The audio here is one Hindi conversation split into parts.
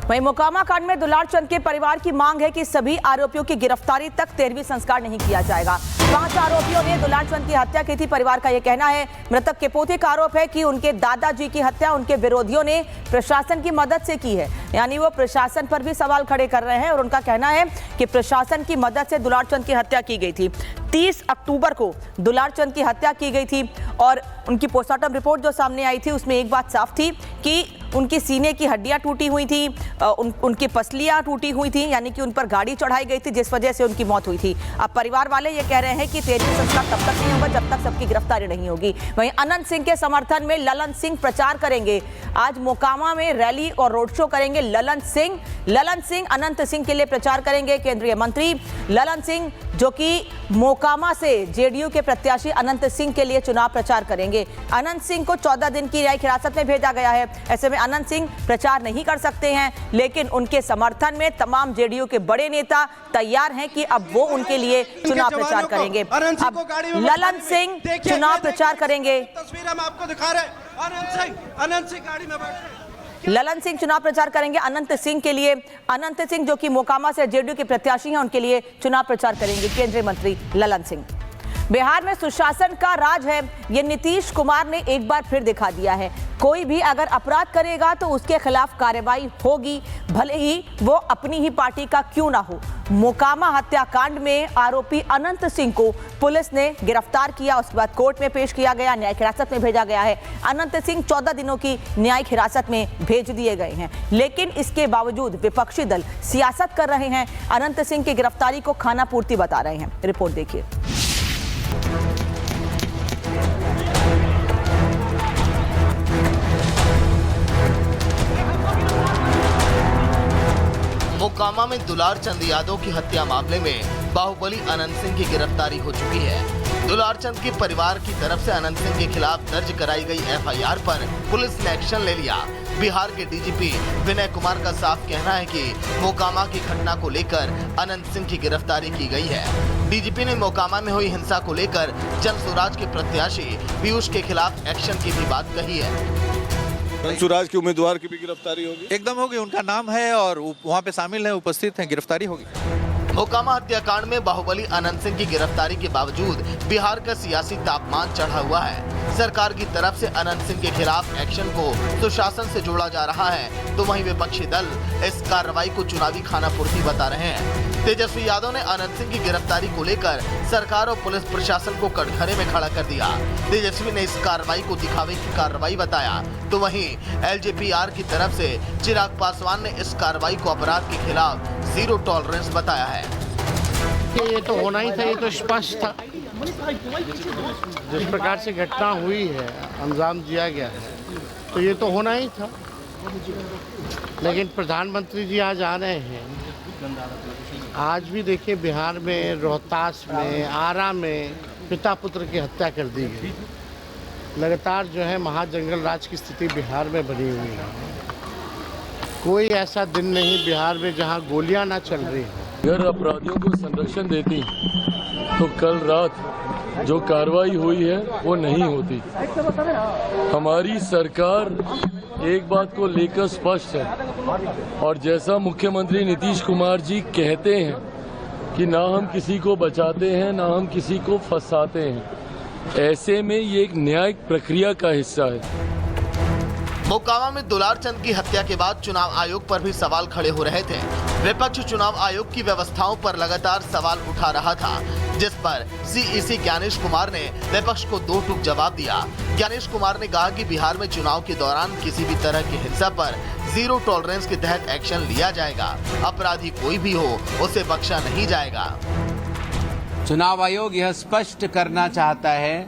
वहीं मोकामा कांड में दुलार चंद के परिवार की मांग है कि सभी आरोपियों की गिरफ्तारी तक तेरहवीं संस्कार नहीं किया जाएगा। 5 आरोपियों ने दुलार चंद की हत्या की थी। परिवार का यह कहना है, मृतक के पोते का आरोप है कि उनके दादाजी की हत्या उनके विरोधियों ने प्रशासन की मदद से की है। यानी वो प्रशासन पर भी सवाल खड़े कर रहे हैं और उनका कहना है कि प्रशासन की मदद से दुलार चंद की हत्या की गई थी। 30 अक्टूबर को दुलार चंद की हत्या की गई थी और उनकी पोस्टमार्टम रिपोर्ट जो सामने आई थी उसमें एक बात साफ थी कि उनकी सीने की हड्डियां टूटी हुई थी, उनकी पसलियां टूटी हुई थी, यानी कि उन पर गाड़ी चढ़ाई गई थी जिस वजह से उनकी मौत हुई थी। अब परिवार वाले ये कह रहे हैं कि तेरहवीं संस्कार तब तक नहीं होगा जब तक सबकी गिरफ्तारी नहीं होगी। वहीं अनंत सिंह के समर्थन में ललन सिंह प्रचार करेंगे। आज मोकामा में रैली और रोड शो करेंगे ललन सिंह अनंत सिंह के लिए प्रचार करेंगे। केंद्रीय मंत्री ललन सिंह जो कि मोकामा से जेडीयू के प्रत्याशी अनंत सिंह के लिए चुनाव प्रचार करेंगे। अनंत सिंह को 14 दिन की न्यायिक हिरासत में भेजा गया है। ऐसे में अनंत सिंह प्रचार नहीं कर सकते हैं, लेकिन उनके समर्थन में तमाम जेडीयू के बड़े नेता तैयार हैं कि अब वो उनके लिए चुनाव प्रचार करेंगे। अब ललन सिंह चुनाव प्रचार करेंगे। तस्वीर हम आपको दिखा रहे हैं। अनंत सिंह गाड़ी में बैठ रहे हैं। ललन सिंह चुनाव प्रचार करेंगे अनंत सिंह के लिए। अनंत सिंह जो कि मोकामा से जेडीयू के प्रत्याशी हैं, उनके लिए चुनाव प्रचार करेंगे केंद्रीय मंत्री ललन सिंह। बिहार में सुशासन का राज है, ये नीतीश कुमार ने एक बार फिर दिखा दिया है। कोई भी अगर अपराध करेगा तो उसके खिलाफ कार्रवाई होगी, भले ही वो अपनी ही पार्टी का क्यों ना हो। मोकामा हत्याकांड में आरोपी अनंत सिंह को पुलिस ने गिरफ्तार किया, उसके बाद कोर्ट में पेश किया गया, न्यायिक हिरासत में भेजा गया है। अनंत सिंह 14 दिनों की न्यायिक हिरासत में भेज दिए गए हैं, लेकिन इसके बावजूद विपक्षी दल सियासत कर रहे हैं। अनंत सिंह की गिरफ्तारी को खाना पूर्ति बता रहे हैं। रिपोर्ट देखिए। मोकामा में दुलार चंद यादव की हत्या मामले में बाहुबली अनंत सिंह की गिरफ्तारी हो चुकी है। दुलार चंद के परिवार की तरफ से अनंत सिंह के खिलाफ दर्ज कराई गई एफआईआर पर पुलिस ने एक्शन ले लिया। बिहार के डीजीपी विनय कुमार का साफ कहना है कि मोकामा की घटना को लेकर अनंत सिंह की गिरफ्तारी की गई है। डीजीपी ने मोकामा में हुई हिंसा को लेकर जन स्वराज के प्रत्याशी पीयूष के खिलाफ एक्शन की भी बात कही है। स्वराज के उम्मीदवार की भी गिरफ्तारी होगी? एकदम होगी, उनका नाम है और वहाँ पे शामिल है, उपस्थित हैं, गिरफ्तारी होगी। मोकामा हत्याकांड में बाहुबली अनंत सिंह की गिरफ्तारी के बावजूद बिहार का सियासी तापमान चढ़ा हुआ है। सरकार की तरफ से अनंत सिंह के खिलाफ एक्शन को सुशासन से जोड़ा जा रहा है, तो वहीं विपक्षी दल इस कार्रवाई को चुनावी खानापूर्ति बता रहे हैं। तेजस्वी यादव ने अनंत सिंह की गिरफ्तारी को लेकर सरकार और पुलिस प्रशासन को कटघरे में खड़ा कर दिया। तेजस्वी ने इस कार्रवाई को दिखावे की कार्रवाई बताया, तो वहीं एलजेपीआर की तरफ से चिराग पासवान ने इस कार्रवाई को अपराध के खिलाफ जीरो टॉलरेंस बताया है। ये तो होना ही था, ये तो स्पष्ट था। जिस प्रकार से घटना हुई है, अंजाम दिया गया है, तो ये तो होना ही था। लेकिन प्रधानमंत्री जी आज आ रहे हैं। आज भी देखिए बिहार में रोहतास में आरा में पिता पुत्र की हत्या कर दी गई। लगातार जो है महाजंगल राज की स्थिति बिहार में बनी हुई है। कोई ऐसा दिन नहीं बिहार में जहां गोलियां ना चल रही हैं। अगर अपराधियों को संरक्षण देती तो कल रात जो कार्रवाई हुई है वो नहीं होती। हमारी सरकार एक बात को लेकर स्पष्ट है, और जैसा मुख्यमंत्री नीतीश कुमार जी कहते हैं कि ना हम किसी को बचाते हैं ना हम किसी को फंसाते हैं, ऐसे में ये एक न्यायिक प्रक्रिया का हिस्सा है। मोकामा में दुलार चंद की हत्या के बाद चुनाव आयोग पर भी सवाल खड़े हो रहे थे। विपक्ष चुनाव आयोग की व्यवस्थाओं पर लगातार सवाल उठा रहा था, जिस पर सीईसी ज्ञानेश कुमार ने विपक्ष को दो टूक जवाब दिया। ज्ञानेश कुमार ने कहा कि बिहार में चुनाव के दौरान किसी भी तरह की हिंसा पर जीरो टॉलरेंस के तहत एक्शन लिया जाएगा। अपराधी कोई भी हो उसे बख्शा नहीं जाएगा। चुनाव आयोग यह स्पष्ट करना चाहता है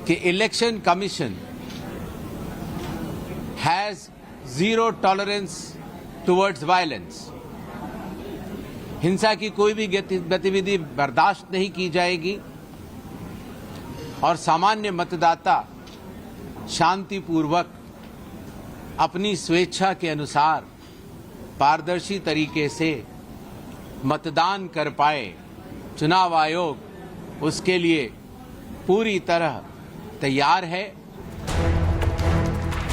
कि election commission has zero tolerance towards violence। हिंसा की कोई भी गतिविधि बर्दाश्त नहीं की जाएगी और सामान्य मतदाता शांतिपूर्वक अपनी स्वेच्छा के अनुसार पारदर्शी तरीके से मतदान कर पाए। चुनाव आयोग उसके लिए पूरी तरह तैयार है।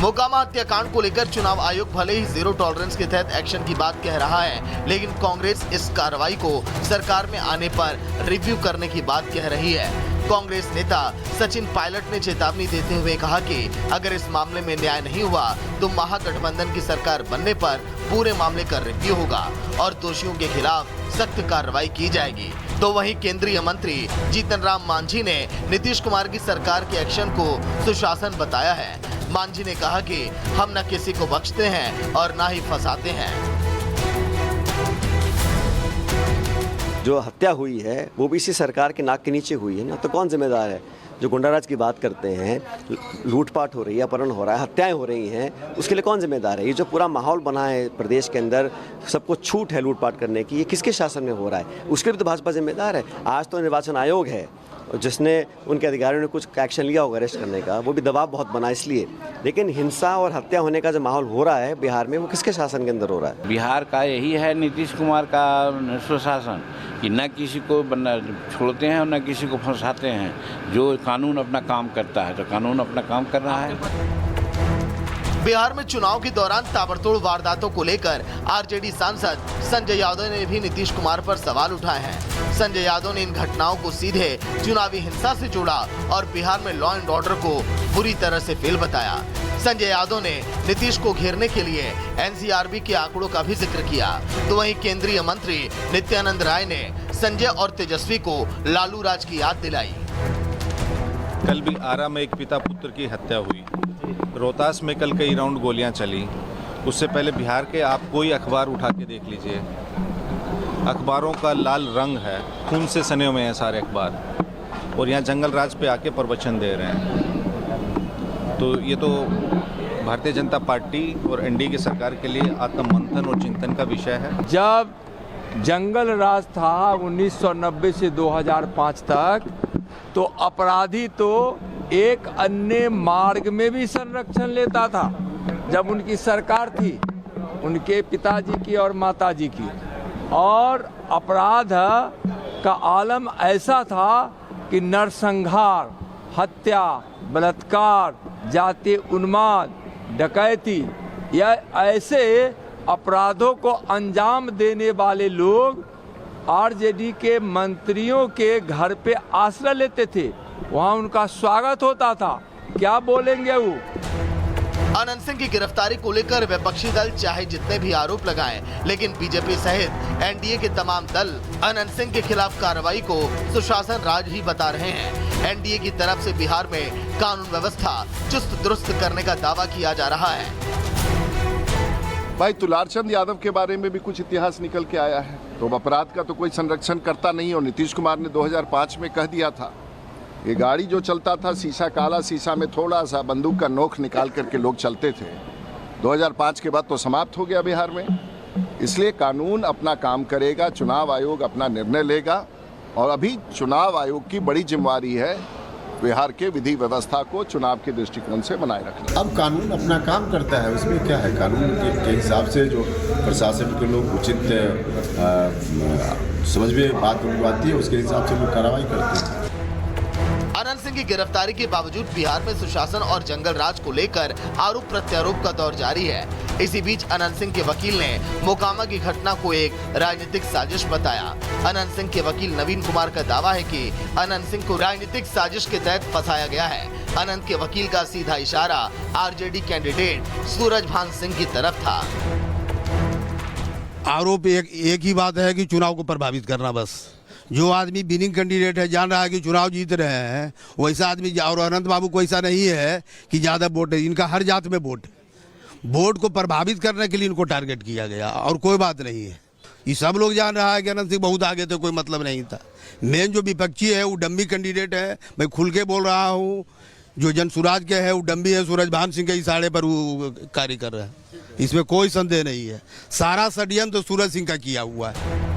मोकामा हत्याकांड को लेकर चुनाव आयोग भले ही जीरो टॉलरेंस के तहत एक्शन की बात कह रहा है, लेकिन कांग्रेस इस कार्रवाई को सरकार में आने पर रिव्यू करने की बात कह रही है। कांग्रेस नेता सचिन पायलट ने चेतावनी देते हुए कहा कि अगर इस मामले में न्याय नहीं हुआ तो महागठबंधन की सरकार बनने पर पूरे मामले का रिव्यू होगा और दोषियों के खिलाफ सख्त कार्रवाई की जाएगी। तो वहीं केंद्रीय मंत्री जीतन राम मांझी ने नीतीश कुमार की सरकार के एक्शन को सुशासन बताया है। मांझी ने कहा कि हम न किसी को बख्शते हैं और न ही फंसाते हैं। जो हत्या हुई है वो भी इसी सरकार के नाक के नीचे हुई है ना, तो कौन जिम्मेदार है? जो गुंडाराज की बात करते हैं, लूटपाट हो रही है, अपहरण हो रहा है, हत्याएं हो रही हैं, उसके लिए कौन जिम्मेदार है? ये जो पूरा माहौल बना है प्रदेश के अंदर, सबको छूट है लूटपाट करने की, ये किसके शासन में हो रहा है? उसके लिए तो भाजपा जिम्मेदार है। आज तो निर्वाचन आयोग है जिसने उनके अधिकारियों ने कुछ एक्शन लिया होगा अरेस्ट करने का, वो भी दबाव बहुत बना इसलिए। लेकिन हिंसा और हत्या होने का जो माहौल हो रहा है बिहार में, वो किसके शासन के अंदर हो रहा है? बिहार का यही है नीतीश कुमार का सुशासन कि न किसी को छोड़ते हैं और न किसी को फंसाते हैं। जो कानून अपना काम करता है तो कानून अपना काम कर रहा है। बिहार में चुनाव के दौरान ताबड़तोड़ वारदातों को लेकर आरजेडी सांसद संजय यादव ने भी नीतीश कुमार पर सवाल उठाए हैं। संजय यादव ने इन घटनाओं को सीधे चुनावी हिंसा से जोड़ा और बिहार में लॉ एंड ऑर्डर को बुरी तरह से फेल बताया। संजय यादव ने नीतीश को घेरने के लिए एनसीआरबी के आंकड़ों का भी जिक्र किया। तो वहीं केंद्रीय मंत्री नित्यानंद राय ने संजय और तेजस्वी को लालू राज की याद दिलाई। कल भी आरा में एक पिता पुत्र की हत्या हुई, रोहतास में कल कई राउंड गोलियां चली। उससे पहले बिहार के आप कोई अखबार उठा के देख लीजिए, अखबारों का लाल रंग है, खून से सने हुए हैं सारे अखबार, और यहाँ जंगल राज पे आके प्रवचन दे रहे हैं। तो ये तो भारतीय जनता पार्टी और एनडीए की सरकार के लिए आत्ममंथन और चिंतन का विषय है। जब जंगल राज था 1990 से 2005 तक, तो अपराधी तो एक अन्य मार्ग में भी संरक्षण लेता था। जब उनकी सरकार थी, उनके पिताजी की और माताजी की, और अपराध का आलम ऐसा था कि नरसंहार, हत्या, बलात्कार, जातीय उन्माद, डकैती या ऐसे अपराधों को अंजाम देने वाले लोग आरजेडी के मंत्रियों के घर पे आश्रय लेते थे। वहाँ उनका स्वागत होता था। क्या बोलेंगे वो? अनंत सिंह की गिरफ्तारी को लेकर विपक्षी दल चाहे जितने भी आरोप लगाएं, लेकिन बीजेपी सहित एनडीए के तमाम दल अनंत सिंह के खिलाफ कार्रवाई को सुशासन राज ही बता रहे हैं। एनडीए की तरफ से बिहार में कानून व्यवस्था चुस्त दुरुस्त करने का दावा किया जा रहा है। भाई तुलारचंद यादव के बारे में भी कुछ इतिहास निकल के आया है। तो अपराध का तो कोई संरक्षण करता नहीं, और नीतीश कुमार ने 2005 में कह दिया था, ये गाड़ी जो चलता था शीशा काला, शीशा में थोड़ा सा बंदूक का नोक निकाल करके लोग चलते थे। 2005 के बाद तो समाप्त हो गया बिहार में। इसलिए कानून अपना काम करेगा, चुनाव आयोग अपना निर्णय लेगा, और अभी चुनाव आयोग की बड़ी जिम्मेवारी है बिहार के विधि व्यवस्था को चुनाव के दृष्टिकोण से बनाए रखना। अब कानून अपना काम करता है, उसमें क्या है? कानून के हिसाब से जो प्रशासन के लोग उचित समझ में बात आती है, उसके हिसाब से लोग कार्रवाई करते हैं। अनंत सिंह की गिरफ्तारी के बावजूद बिहार में सुशासन और जंगल राज को लेकर आरोप प्रत्यारोप का दौर जारी है। इसी बीच अनंत सिंह के वकील ने मोकामा की घटना को एक राजनीतिक साजिश बताया। अनंत सिंह के वकील नवीन कुमार का दावा है कि अनंत सिंह को राजनीतिक साजिश के तहत फंसाया गया है। अनंत के वकील का सीधा इशारा आरजेडी कैंडिडेट सूरजभान सिंह की तरफ था। आरोप एक ही बात है कि चुनाव को प्रभावित करना। बस जो आदमी विनिंग कैंडिडेट है, जान रहा है कि चुनाव जीत रहे हैं, वैसा आदमी, और अनंत बाबू को ऐसा नहीं है कि ज़्यादा वोट है, इनका हर जात में वोट है। वोट को प्रभावित करने के लिए इनको टारगेट किया गया, और कोई बात नहीं है। ये सब लोग जान रहा है कि अनंत सिंह बहुत आगे थे, कोई मतलब नहीं था। मेन जो विपक्षी है वो डम्मी कैंडिडेट है, मैं खुल के बोल रहा हूँ। जो जनसुराज के है वो डम्मी है, सूरजभान सिंह के इशारे पर वो कार्य कर रहा है, इसमें कोई संदेह नहीं है। सारा षड्यंत्र तो सूरज सिंह का किया हुआ है।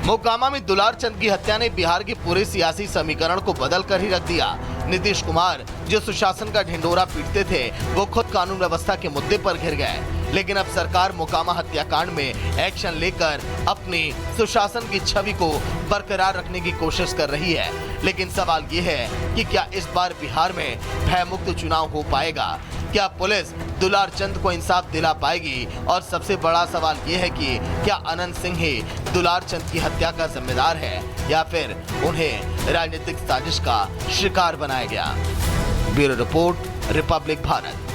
मोकामा में दुलारचंद की हत्या ने बिहार के पूरे सियासी समीकरण को बदल कर ही रख दिया। नीतीश कुमार जो सुशासन का ढिंडोरा पीटते थे, वो खुद कानून व्यवस्था के मुद्दे पर घिर गए। लेकिन अब सरकार मोकामा हत्याकांड में एक्शन लेकर अपनी सुशासन की छवि को बरकरार रखने की कोशिश कर रही है। लेकिन सवाल ये है कि क्या इस बार बिहार में भयमुक्त चुनाव हो पाएगा? क्या पुलिस दुलार चंद को इंसाफ दिला पाएगी? और सबसे बड़ा सवाल ये है कि क्या अनंत सिंह ही दुलार चंद की हत्या का जिम्मेदार है या फिर उन्हें राजनीतिक साजिश का शिकार बनाया गया? Bureau report, Republic Bharat.